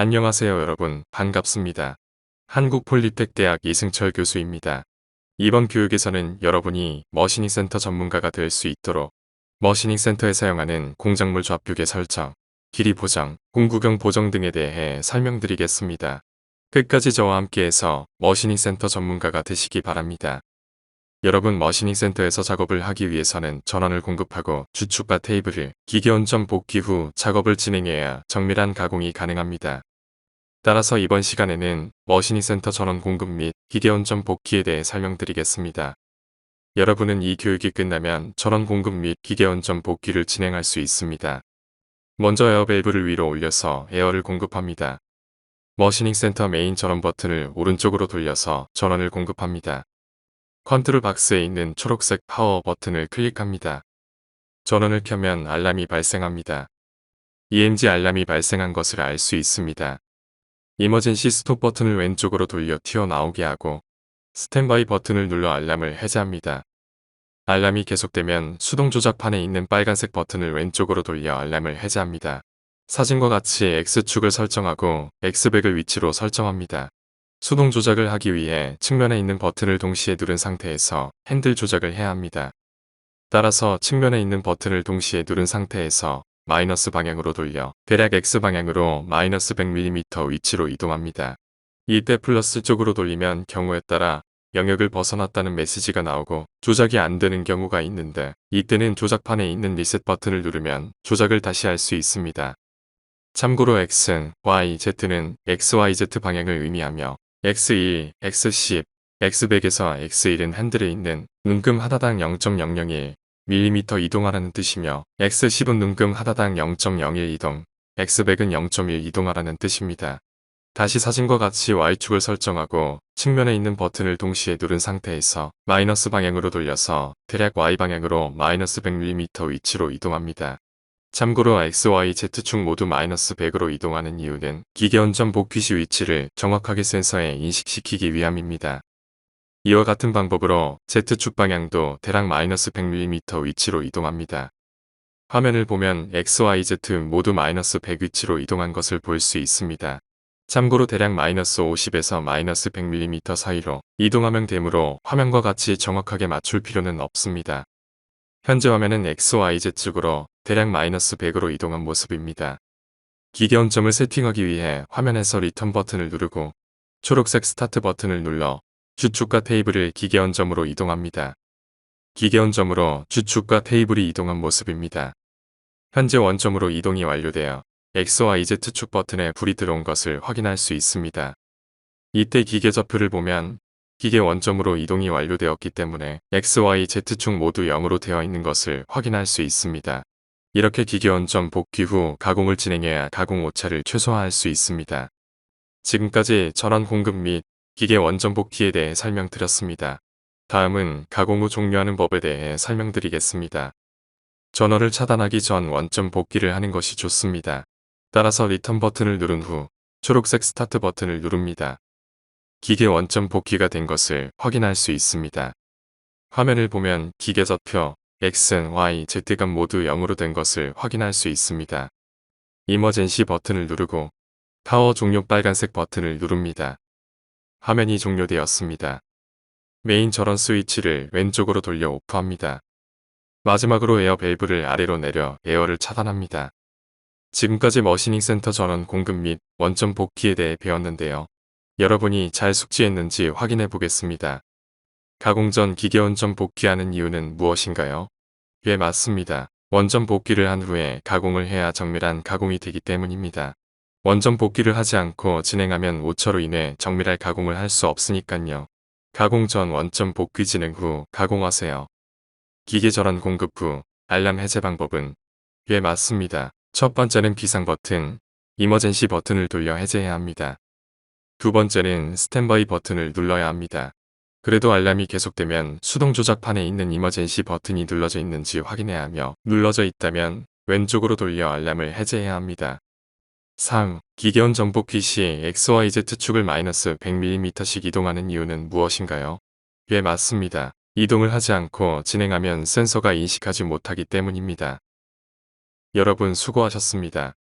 안녕하세요 여러분, 반갑습니다. 한국폴리텍대학 이승철 교수입니다. 이번 교육에서는 여러분이 머시닝 센터 전문가가 될 수 있도록 머시닝 센터에 사용하는 공작물 좌표계 설정, 길이 보정, 공구경 보정 등에 대해 설명드리겠습니다. 끝까지 저와 함께해서 머시닝 센터 전문가가 되시기 바랍니다. 여러분, 머시닝 센터에서 작업을 하기 위해서는 전원을 공급하고 주축과 테이블을 기계 원점 복귀 후 작업을 진행해야 정밀한 가공이 가능합니다. 따라서 이번 시간에는 머시닝 센터 전원 공급 및 기계 원점 복귀에 대해 설명드리겠습니다. 여러분은 이 교육이 끝나면 전원 공급 및 기계 원점 복귀를 진행할 수 있습니다. 먼저 에어 밸브를 위로 올려서 에어를 공급합니다. 머시닝 센터 메인 전원 버튼을 오른쪽으로 돌려서 전원을 공급합니다. 컨트롤 박스에 있는 초록색 파워 버튼을 클릭합니다. 전원을 켜면 알람이 발생합니다. EMG 알람이 발생한 것을 알 수 있습니다. 이머전시 스톱 버튼을 왼쪽으로 돌려 튀어나오게 하고 스탠바이 버튼을 눌러 알람을 해제합니다. 알람이 계속되면 수동 조작판에 있는 빨간색 버튼을 왼쪽으로 돌려 알람을 해제합니다. 사진과 같이 X축을 설정하고 X백을 위치로 설정합니다. 수동 조작을 하기 위해 측면에 있는 버튼을 동시에 누른 상태에서 핸들 조작을 해야 합니다. 따라서 측면에 있는 버튼을 동시에 누른 상태에서 마이너스 방향으로 돌려 대략 X방향으로 마이너스 100mm 위치로 이동합니다. 이때 플러스 쪽으로 돌리면 경우에 따라 영역을 벗어났다는 메시지가 나오고 조작이 안 되는 경우가 있는데, 이때는 조작판에 있는 리셋 버튼을 누르면 조작을 다시 할 수 있습니다. 참고로 X, Y, Z는 XYZ 방향을 의미하며 X1, X10, X100에서 X1은 핸들에 있는 눈금 하나당 0.001mm 이동하라는 뜻이며 X10은 눈금 하나당 0.01 이동, X100은 0.1 이동하라는 뜻입니다. 다시 사진과 같이 Y축을 설정하고 측면에 있는 버튼을 동시에 누른 상태에서 마이너스 방향으로 돌려서 대략 Y방향으로 마이너스 100mm 위치로 이동합니다. 참고로 X, Y, Z축 모두 마이너스 100으로 이동하는 이유는 기계 원점 복귀 시 위치를 정확하게 센서에 인식시키기 위함입니다. 이와 같은 방법으로 Z축 방향도 대략 마이너스 100mm 위치로 이동합니다. 화면을 보면 X, Y, Z 모두 마이너스 100 위치로 이동한 것을 볼 수 있습니다. 참고로 대략 마이너스 50에서 마이너스 100mm 사이로 이동하면 되므로 화면과 같이 정확하게 맞출 필요는 없습니다. 현재 화면은 XYZ축으로 대략 마이너스 100으로 이동한 모습입니다. 기계 원점을 세팅하기 위해 화면에서 리턴 버튼을 누르고 초록색 스타트 버튼을 눌러 주축과 테이블을 기계 원점으로 이동합니다. 기계 원점으로 주축과 테이블이 이동한 모습입니다. 현재 원점으로 이동이 완료되어 XYZ축 버튼에 불이 들어온 것을 확인할 수 있습니다. 이때 기계 좌표를 보면 기계 원점으로 이동이 완료되었기 때문에 XYZ축 모두 0으로 되어 있는 것을 확인할 수 있습니다. 이렇게 기계 원점 복귀 후 가공을 진행해야 가공 오차를 최소화할 수 있습니다. 지금까지 전원 공급 및 기계 원점 복귀에 대해 설명드렸습니다. 다음은 가공 후 종료하는 법에 대해 설명드리겠습니다. 전원을 차단하기 전 원점 복귀를 하는 것이 좋습니다. 따라서 리턴 버튼을 누른 후 초록색 스타트 버튼을 누릅니다. 기계 원점 복귀가 된 것을 확인할 수 있습니다. 화면을 보면 기계 좌표 X, Y, Z값 모두 0으로 된 것을 확인할 수 있습니다. 이머전시 버튼을 누르고 파워 종료 빨간색 버튼을 누릅니다. 화면이 종료되었습니다. 메인 전원 스위치를 왼쪽으로 돌려 오프합니다. 마지막으로 에어 밸브를 아래로 내려 에어를 차단합니다. 지금까지 머시닝 센터 전원 공급 및 원점 복귀에 대해 배웠는데요. 여러분이 잘 숙지했는지 확인해 보겠습니다. 가공 전 기계 원점 복귀하는 이유는 무엇인가요? 예, 맞습니다. 원점 복귀를 한 후에 가공을 해야 정밀한 가공이 되기 때문입니다. 원점 복귀를 하지 않고 진행하면 오차로 인해 정밀할 가공을 할 수 없으니깐요. 가공 전 원점 복귀 진행 후 가공하세요. 기계 전원 공급 후 알람 해제 방법은? 예, 맞습니다. 첫 번째는 비상 버튼, 이머전시 버튼을 돌려 해제해야 합니다. 두 번째는 스탠바이 버튼을 눌러야 합니다. 그래도 알람이 계속되면 수동 조작판에 있는 이머전시 버튼이 눌러져 있는지 확인해야 하며 눌러져 있다면 왼쪽으로 돌려 알람을 해제해야 합니다. 3. 기계 원점 복귀 시 XYZ축을 마이너스 100mm씩 이동하는 이유는 무엇인가요? 예, 맞습니다. 이동을 하지 않고 진행하면 센서가 인식하지 못하기 때문입니다. 여러분 수고하셨습니다.